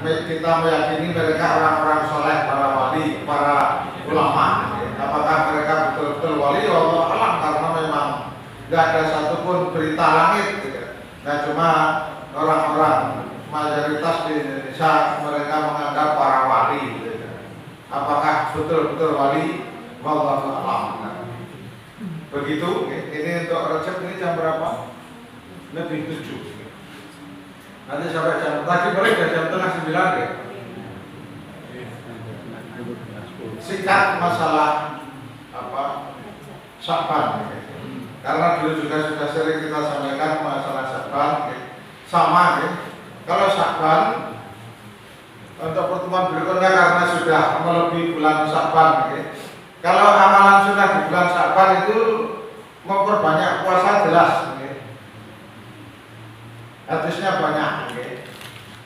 kita meyakini mereka orang-orang soleh, para wali, para ulama. Apakah mereka betul-betul wali? Allah alam, karena memang tidak ada satupun berita langit. Nah cuma orang-orang mayoritas di Indonesia mereka menganggap para wali. Apakah betul-betul wali? Wallahu a'lam. Begitu. Ini untuk Rajab ini jam berapa? Lebih 7. Nanti sampai jam tadi boleh jam tengah 9 ya. Singkat masalah apa? Sya'ban. Karena dulu juga sudah sering kita sampaikan masalah Sya'ban. Sama ya. Kalau Sya'ban untuk pertemuan berikutnya karena sudah melebihi bulan Sya'ban ya. Kalau amalan sunnah di bulan Sya'ban itu memperbanyak puasa jelas ya. Hadisnya banyak ya.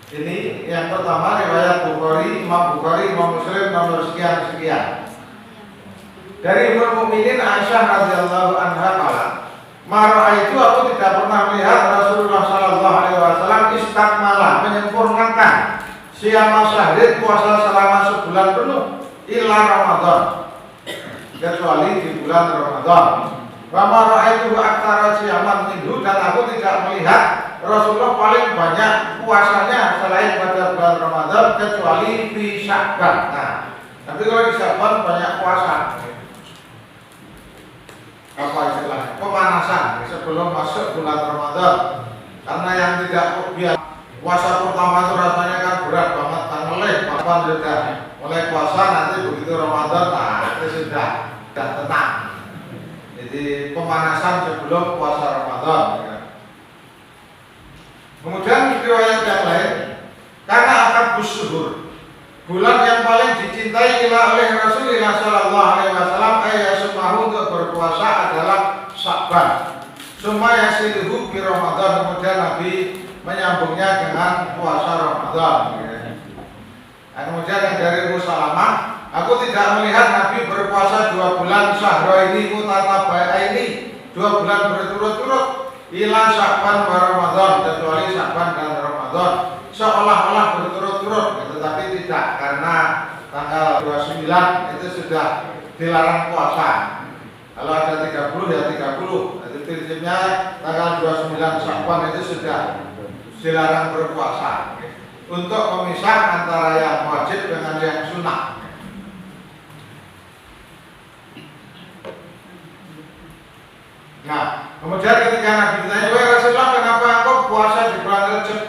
Ini yang pertama riwayat Bukhari, Imam Bukhari, Imam Muslim nomor sekian-sekian. Dari Ummul Mukminin Aisyah radhiyallahu anha qala, "Mara itu aku tidak pernah melihat Rasulullah sallallahu alaihi wasallam istakmala menyempurnakan siyama syahrid puasa selama sebulan penuh illa Ramadan, kecuali di bulan Ramadan. Wa mara itu aktsara siyaman minhu, dan aku tidak melihat Rasulullah paling banyak puasanya selain pada bulan Ramadan kecuali di Sya'ban. Nah, tapi kalau di Sya'ban banyak puasa. Apa istilahnya? Pemanasan sebelum masuk bulan Ramadan. Karena yang tidak biasa puasa pertama itu rasanya kan berat banget, kan meleh, kapan sudah mulai puasa nanti begitu Ramadan, nah itu sudah tenang. Jadi pemanasan sebelum puasa Ramadan. Ya. Kemudian riwayat yang lain, karena akan busuhur, bulan yang paling dicintai oleh Rasulullah Sallallahu Alaihi Wasallam ayasumahu untuk berpuasa adalah Sya'ban. Supaya siluhu di Ramadan, kemudian Nabi menyambungnya dengan puasa Ramadan. Nah, kemudian yang dari Musalamah, aku tidak melihat Nabi berpuasa 2 bulan syahra ini mutatabaini, 2 bulan berturut-turut. Ila Sya'ban wa Ramadan, kecuali Sya'ban dan Ramadan seolah-olah berturut-turut, tetapi tidak, karena tanggal 29 itu sudah dilarang puasa. Kalau ada 30 ya 30. Jadi prinsipnya tanggal 29 Sya'ban itu sudah dilarang berpuasa. Untuk memisah antara yang wajib dengan yang sunnah. Nah, kemudian ketika Nabi ditanya, "Wahai Rasulullah, kenapa engkau puasa di bulan Rajab?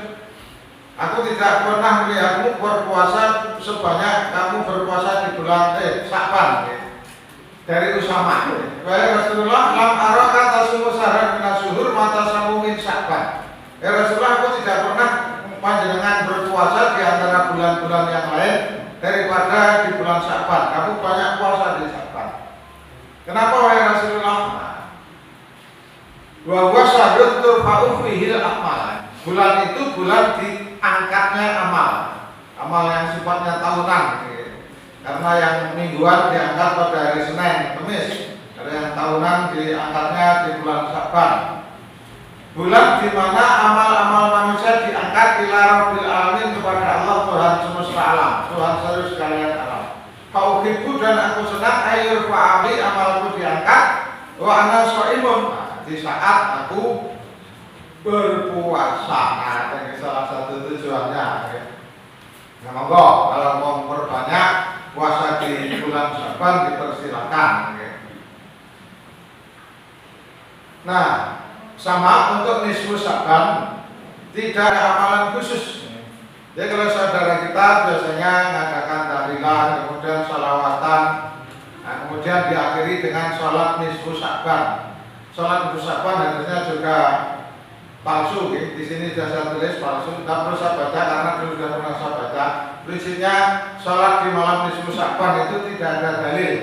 Aku tidak pernah melihatmu berpuasa sebanyak kamu berpuasa di bulan Sya'ban." Dari Usama, "Wahai Rasulullah, lam araka tasumu sahran min asyhur mata samu min Sya'ban." Ya Rasulullah, aku tidak pernah panjenengan berpuasa di antara bulan-bulan yang lain daripada di bulan Sya'ban. Kamu banyak puasa di Sya'ban. Kenapa wahai Rasulullah? Wa huwa syahrun turfa'u fihi al-a'mal. Bulan itu bulan diangkatnya amal. Amal yang sifatnya tahunan. Karena yang mingguan diangkat pada hari Senin, Kamis. Ada yang tahunan diangkatnya di bulan Sya'ban. Bulan di mana amal-amal manusia diangkat ila Rabbil Alamin, kepada Allah Tuhan semesta alam, Tuhan seluruh sekalian alam. Fauhibu, dan aku senang ayur fa'ali amalku diangkat. Wa ana shaimun, di saat aku berpuasa. Nah, ini salah satu tujuannya. Nah, monggo kalau mau memperbanyak puasa di bulan Sya'ban dipersilakan. Nah, sama untuk nisfu Sya'ban tidak ada amalan khusus. Jadi kalau saudara kita biasanya mengadakan tahlilan, kemudian sholawatan, nah, kemudian diakhiri dengan sholat nisfu Sya'ban. Sholat nisfu Sya'ban harusnya juga palsu, ya. Di sini sudah saya tulis palsu, tidak perlu saya baca karena dulu sudah pernah saya baca. Prinsipnya sholat di malam nisfu Sya'ban itu tidak ada dalil,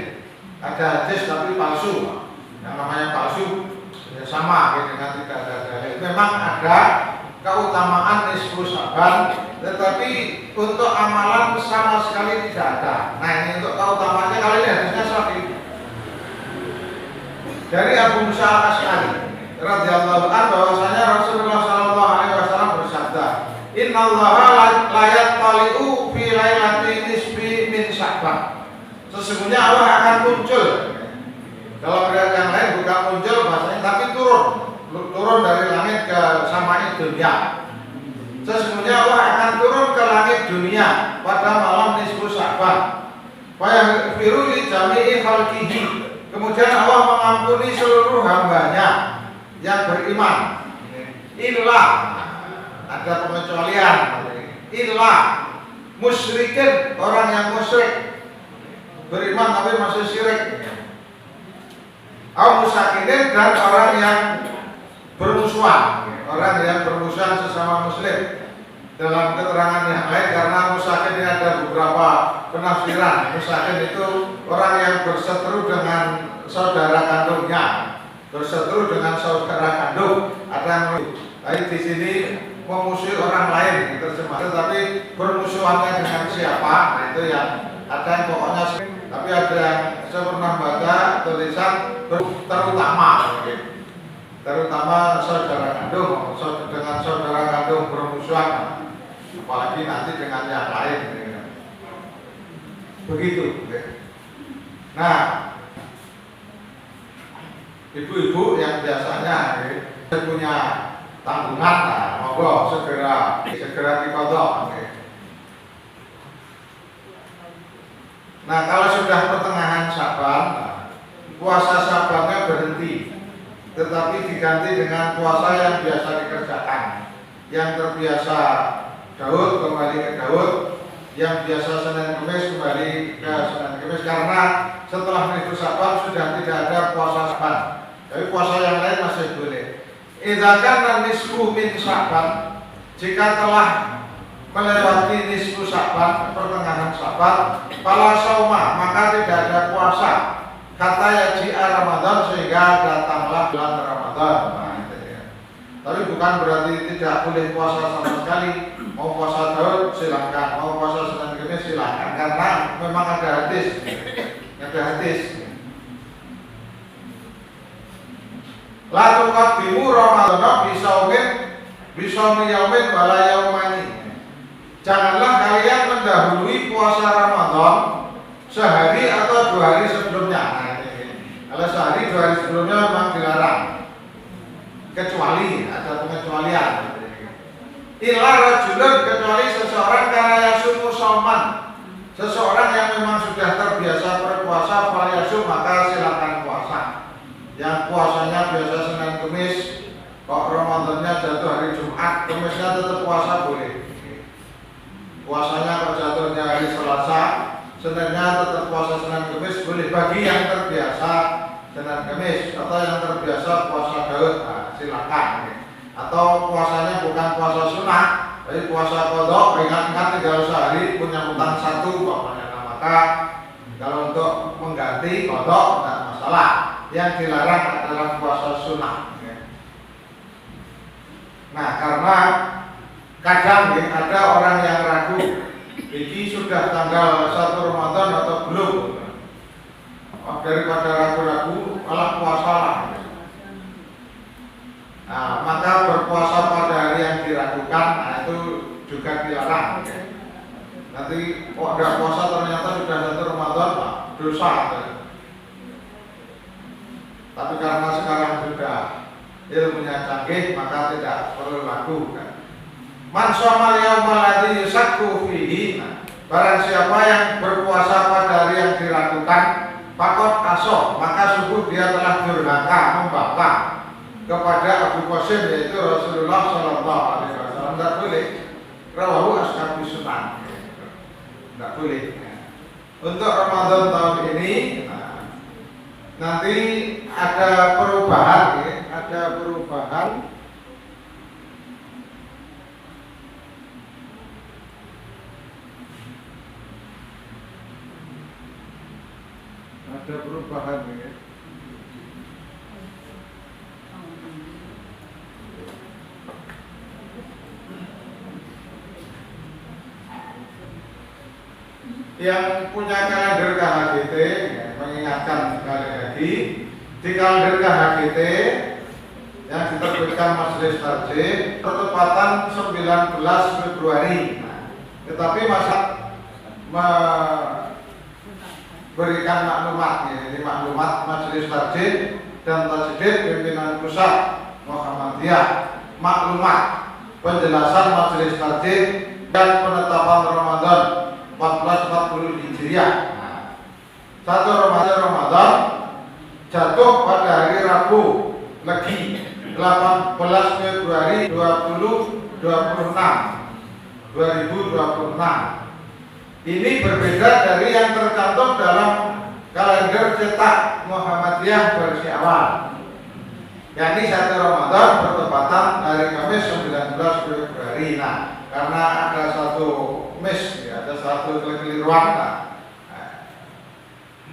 ada hadis tapi palsu. Yang namanya palsu ya sama ya, dengan tidak ada dalil. Memang ada keutamaan nisfu Sya'ban, tetapi untuk amalan sama sekali tidak ada. Nah ini untuk keutamaannya kali ini hadisnya sahih dari Abu Musa al-Asy'ari radhiyallahu anhu bahwasanya Rasulullah sallallahu alaihi wasallam bersabda, "Innallaha la yattali'u fi lailati nisfi min Sya'ban." Sesungguhnya Allah akan muncul. Kalau riwayat yang lain bukan muncul bahasanya tapi turun dari langit ke samai dunia. Sesungguhnya Allah akan turun ke langit dunia pada malam nisfu Sya'ban. Wa yaghfiru li jami'i khalqihi. Kemudian Allah mengampuni seluruh hambanya yang beriman. Illa, ada pengecualian. Illa musyrikin, orang yang musyrik, beriman tapi masih syirik. Au musakinin, dan orang yang bermusuhan, orang yang bermusuhan sesama muslim. Dalam keterangan yang lain, karena musakin ini ada beberapa penafsiran. Musakin itu orang yang berseteru dengan saudara kandungnya, berseteru dengan saudara kandung. Ada yang lain di sini memusuhi orang lain, terjemah. Tetapi bermusuhannya dengan siapa? Nah itu yang ada yang pokoknya. Tapi ada yang saya pernah baca tulisan terutama saudara kandung, dengan saudara kandung bermusuhan, apalagi nanti dengan yang lain. Begitu. Nah, ibu-ibu yang biasanya punya tanggungan, nah, monggo segera dikodok. Nah, kalau sudah pertengahan Sya'ban, puasa Sya'bannya berhenti, tetapi diganti dengan puasa yang biasa dikerjakan. Yang terbiasa Daud kembali ke Daud, yang biasa Senin Kemis kembali ke Senin Kemis, karena setelah nisfu Sya'ban sudah tidak ada puasa Sya'ban. Tapi puasa yang lain masih boleh. Idza kana nisfu min Sya'ban, jika telah melewati nisfu Sya'ban, pertengahan Sya'ban, fala shauma, maka tidak ada puasa. Kata yaji'a Ramadan, sehingga datanglah bulan Ramadan. Nah, itu ya. Tapi bukan berarti tidak boleh puasa sama sekali. Mau puasa Daud silakan, mau puasa Senin Kemis silakan, karena memang ada hadis. Ada hadis. La tuqaddimu Ramadan bisaumin yaumin wala yaumani. Janganlah kalian mendahului puasa Ramadan sehari atau 2 hari sebelumnya. Kalau sehari 2 hari sebelumnya memang dilarang, kecuali ada pengecualian. Illa rajulun, kecuali seseorang karena yasumu sauman, seseorang yang memang sudah terbiasa berpuasa, falyasum, maka silakan puasa. Yang puasanya biasa Senin Kemis, kok Ramadannya jatuh hari Jumat, Kemisnya tetap puasa boleh. Puasanya kalau jatuhnya hari Selasa, Seninnya tetap puasa Senin Kemis boleh, bagi yang terbiasa Senin Kemis atau yang terbiasa puasa Daud, nah, silakan. Atau puasanya bukan puasa sunnah, tapi puasa qadha, ingat-ingat tinggal sehari punya utang 1 pokoknya. Nah, maka kalau untuk mengganti qadha tidak masalah. Yang dilarang adalah puasa sunnah. Nah, karena kadang ada orang yang ragu, ini sudah tanggal 1 Ramadan atau belum. Daripada ragu-ragu, malah puasa lah. Nah, maka berpuasa pada hari yang diragukan, nah itu juga dilarang. Nanti kok ada puasa ternyata sudah 1 Ramadan, nah, dosa. Tapi karena sekarang sudah ilmunya canggih, maka tidak perlu ragu. Man shamal yaumal ladzi yusakku fihi, barang siapa yang berpuasa pada hari yang diragukan, faqad aso, maka sungguh dia telah durhaka, membangkang kepada Abu Qasim, yaitu Rasulullah sallallahu alaihi wasallam. Tidak boleh. Rawahu ashabu sunan. Tidak boleh. Untuk Ramadan tahun ini nanti ada perubahan ya, ada perubahan. Ada perubahan ya. Yang punya kalender KHGT ya, mengingatkan sekali lagi di kalender KHGT yang diterbitkan Majelis Tarjih pertepatan 19 Februari. Tetapi masa memberikan maklumat ya, ini maklumat Majelis Tarjih dan Tajdid pimpinan pusat Muhammadiyah, maklumat penjelasan Majelis Tarjih dan penetapan Ramadan 1440 Hijriah. 1 Ramadan jatuh pada hari Rabu Legi 18 Februari 2026. Ini berbeda dari yang tercantum dalam kalender cetak Muhammadiyah versi awal. yakni 1 Ramadan bertepatan hari Kamis 19 Februari. Nah, karena ada satu miss, ya, ada satu kekeliruan,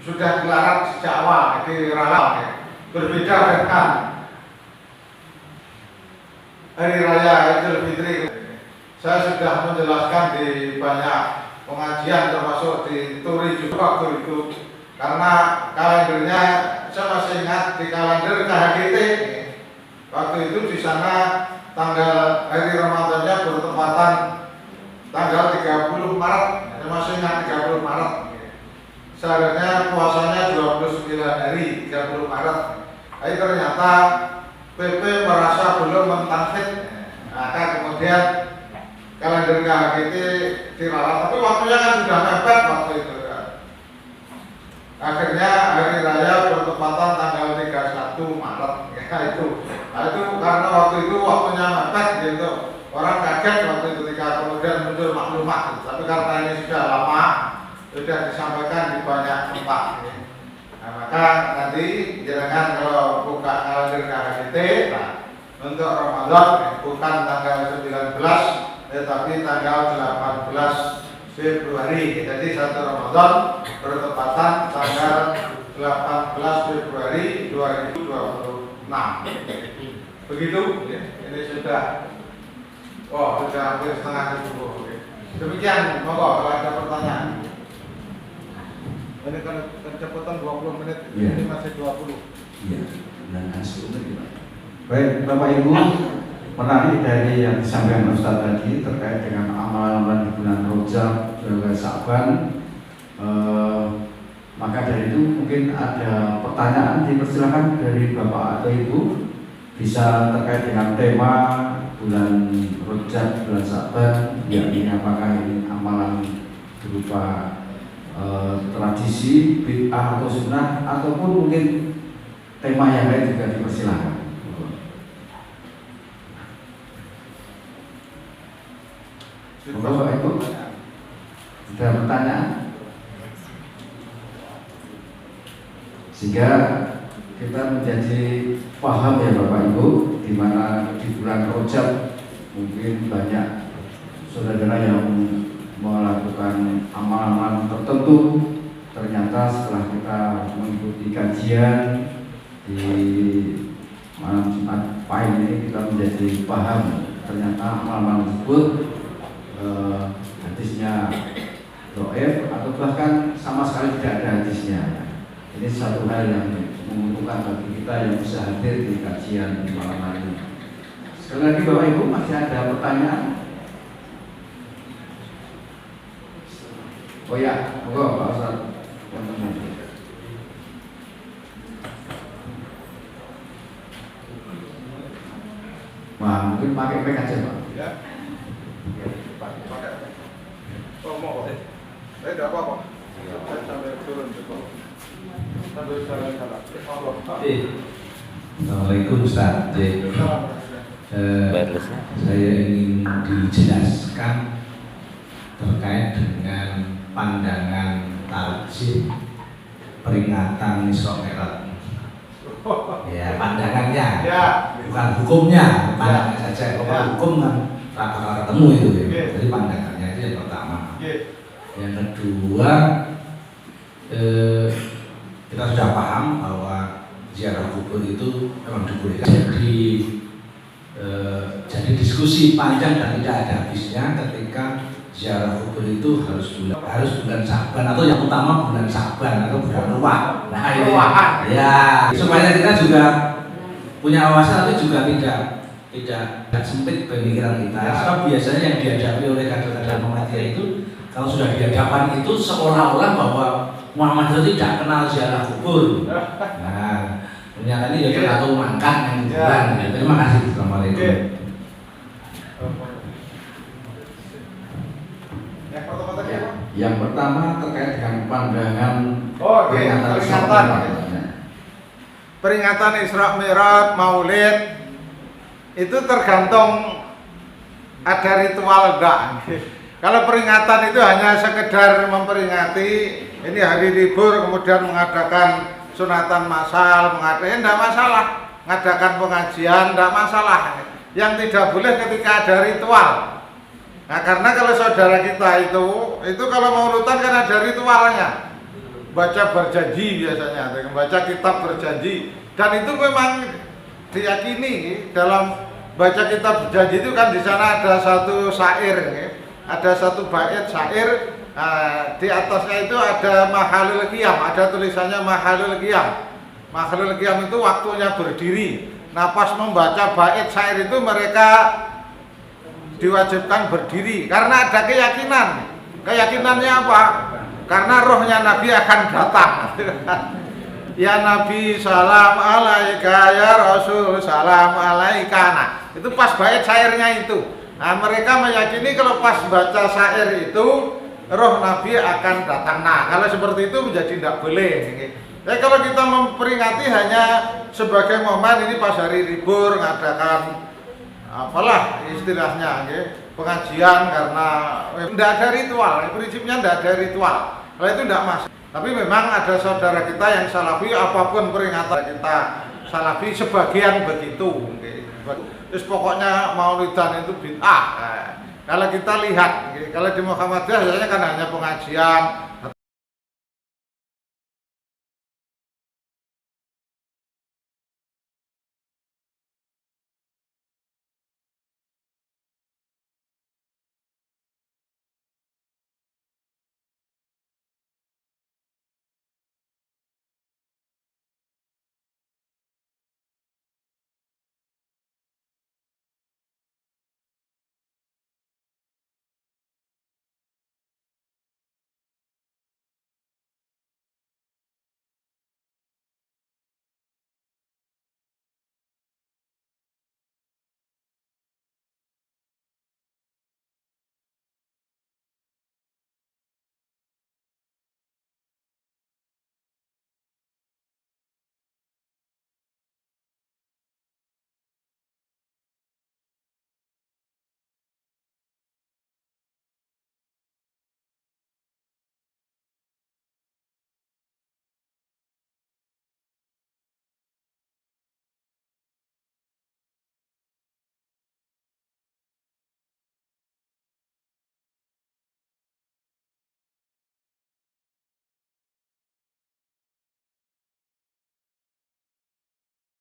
sudah dilarang sejak awal, jadi ralam ya. Berbeda dengan Hari Raya Idul Fitri. Saya sudah menjelaskan di banyak pengajian, termasuk di Turi juga waktu itu. Karena kalendernya saya masih ingat di kalender KHGT. Waktu itu di sana tanggal hari Ramadannya bertepatan tanggal 30 Maret. Saya masih ingat 30 Maret. Seharusnya puasanya 29 hari 30 Maret. Tapi ternyata PP merasa belum mentanfid, maka kemudian kalender KHGT diralat. Tapi waktunya kan sudah mepet waktu itu. Akhirnya hari raya bertepatan tanggal 31 Maret. Ya itu. Nah, itu karena waktu itu waktunya mepet gitu. Orang kaget waktu itu ketika kemudian muncul maklumat. Tapi karena ini sudah lama, sudah disampaikan di banyak tempat. Nah, maka nanti jangan kalau buka kalender KHGT, nah, untuk Ramadan bukan tanggal 19, tetapi tanggal 18 Februari. Jadi 1 Ramadan bertepatan tanggal 18 Februari 2026. Begitu, ya. Ini sudah, sudah hampir setengah 10. Demikian, monggo kalau ada pertanyaan. Ini kan kecepatan 20 menit, ini masih 20. Iya, dan 10 menit. Baik, Bapak Ibu, menarik dari yang disampaikan Ustaz tadi terkait dengan amalan-amalan di bulan Rajab dan Sa'ban. Maka dari itu mungkin ada pertanyaan, dipersilakan dari Bapak atau Ibu, bisa terkait dengan tema bulan Rajab, bulan Sa'ban, yakni apakah ini amalan berupa tradisi, bid'ah atau sunnah, ataupun mungkin tema yang lain juga dipersilakan. Bapak Ibu, ada pertanyaan? Sehingga kita menjadi paham ya Bapak Ibu, di mana di bulan Rajab mungkin banyak saudara yang melakukan amalan-amalan tertentu. Ternyata setelah kita mengikuti kajian di malam Jumat Pahing ini, kita menjadi paham ternyata amalan-amalan tersebut hadisnya dhaif atau bahkan sama sekali tidak ada hadisnya. Ini satu hal yang menguntungkan bagi kita yang bisa hadir di kajian malam hari ini. Sekali lagi Bapak Ibu, masih ada pertanyaan? Oh ya, monggo Pak Ustaz. Wah, mungkin pakai mic aja Pak. Ya. Mau saya tidak apa-apa. Saya sampai turun ke bawah. Sambil jalan-jalan. Assalamualaikum Ustaz. Saya ingin dijelaskan terkait dengan pandangan tahu sih peringatan Isra Mi'raj? Ya pandangannya, Ya. bukan hukumnya, pandangan saja. Kalau Ya. hukum kan tak bakal ketemu itu ya. Oke. Jadi pandangannya itu yang pertama. Oke. Yang kedua, kita sudah paham bahwa ziarah kubur itu memang dibolehkan. Jadi diskusi panjang dan tidak ada habisnya ketika ziarah kubur itu harus bulan Sa'ban atau yang utama bulan Sa'ban atau bulan Ruwah. Nah ini ya supaya kita juga punya wawasan tapi juga tidak sempit pemikiran kita. Sebab biasanya yang dihadapi oleh kader-kader Muhammadiyah itu kalau sudah di hadapan itu seolah-olah bahwa Muhammadiyah tidak kenal ziarah kubur. Nah, ternyata ini ya atau makan yang kuburan. Terima kasih. Assalamualaikum. Yang pertama terkait dengan pandangan peringatan Isra Mi'raj, Maulid itu tergantung ada ritual enggak. Kalau peringatan itu hanya sekedar memperingati ini hari libur kemudian mengadakan sunatan massal, enggak masalah, mengadakan pengajian enggak masalah. Yang tidak boleh ketika ada ritual. Nah, karena kalau saudara kita itu kalau mauludan kan ada ritualnya. Baca berjanji biasanya, baca kitab berjanji. Dan itu memang diyakini dalam baca kitab berjanji itu kan di sana ada satu syair, ada satu bait syair. Di atasnya itu ada mahalul qiyam, ada tulisannya mahalul qiyam. Mahalul qiyam itu waktunya berdiri. Nah, pas membaca bait syair itu mereka diwajibkan berdiri karena ada keyakinan. Keyakinannya apa? Karena rohnya Nabi akan datang. Ya Nabi salam alaika, ya Rasul salam alaika. Nah, itu pas bait syairnya itu. Nah, mereka meyakini kalau pas baca syair itu roh Nabi akan datang. Nah, kalau seperti itu menjadi tidak boleh. Kalau kita memperingati hanya sebagai momen ini pas hari libur ngadakan apalah istilahnya, pengajian karena tidak ada ritual, prinsipnya tidak ada ritual. Kalau itu tidak masuk. Tapi memang ada saudara kita yang salafi, apapun peringatan kita salafi sebagian begitu. Terus pokoknya maulidan itu bid'ah. Kalau kita lihat, kalau di Muhammadiyah biasanya kan hanya pengajian